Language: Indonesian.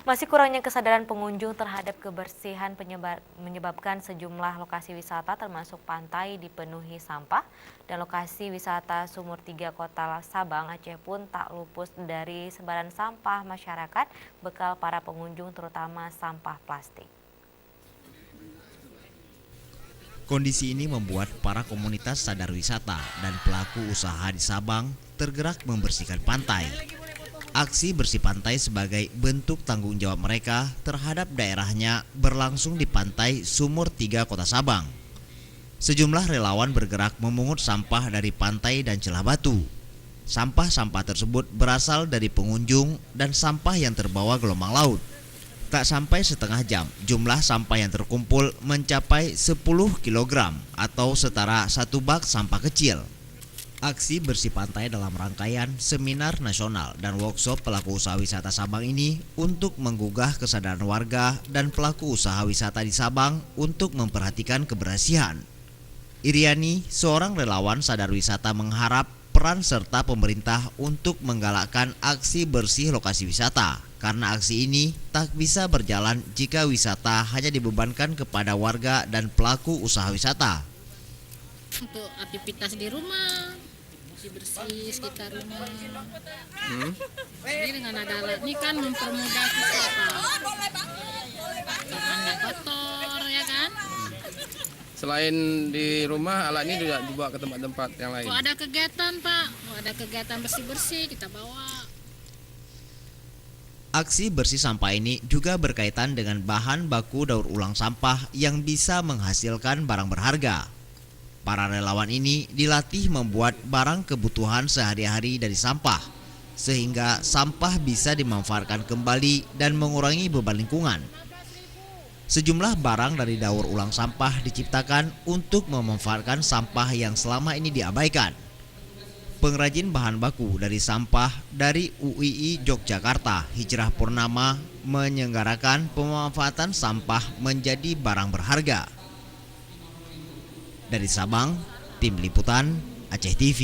Masih kurangnya kesadaran pengunjung terhadap kebersihan menyebabkan sejumlah lokasi wisata termasuk pantai dipenuhi sampah dan lokasi wisata Sumur Tiga Kota Sabang, Aceh pun tak luput dari sebaran sampah masyarakat bekal para pengunjung terutama sampah plastik. Kondisi ini membuat para komunitas sadar wisata dan pelaku usaha di Sabang tergerak membersihkan pantai. Aksi bersih pantai sebagai bentuk tanggung jawab mereka terhadap daerahnya berlangsung di pantai Sumur Tiga Kota Sabang. Sejumlah relawan bergerak memungut sampah dari pantai dan celah batu. Sampah-sampah tersebut berasal dari pengunjung dan sampah yang terbawa gelombang laut. Tak sampai setengah jam, jumlah sampah yang terkumpul mencapai 10 kg atau setara satu bak sampah kecil. Aksi bersih pantai dalam rangkaian seminar nasional dan workshop pelaku usaha wisata Sabang ini untuk menggugah kesadaran warga dan pelaku usaha wisata di Sabang untuk memperhatikan kebersihan. Iriani, seorang relawan sadar wisata, mengharap peran serta pemerintah untuk menggalakkan aksi bersih lokasi wisata, karena aksi ini tak bisa berjalan jika wisata hanya dibebankan kepada warga dan pelaku usaha wisata. Untuk aktivitas di rumah, bersih sekitar rumah. Jadi dengan ada alat ini kan mempermudah kita, karena nggak kotor ya kan. Selain di rumah, alat ini juga dibawa ke tempat-tempat yang lain. Kalau ada kegiatan Pak, kalau ada kegiatan bersih-bersih kita bawa. Aksi bersih sampah ini juga berkaitan dengan bahan baku daur ulang sampah yang bisa menghasilkan barang berharga. Para relawan ini dilatih membuat barang kebutuhan sehari-hari dari sampah, sehingga sampah bisa dimanfaatkan kembali dan mengurangi beban lingkungan. Sejumlah barang dari daur ulang sampah diciptakan untuk memanfaatkan sampah yang selama ini diabaikan. Pengrajin bahan baku dari sampah dari UII Yogyakarta, Hijrah Purnama, menyelenggarakan pemanfaatan sampah menjadi barang berharga. Dari Sabang, Tim Liputan Aceh TV.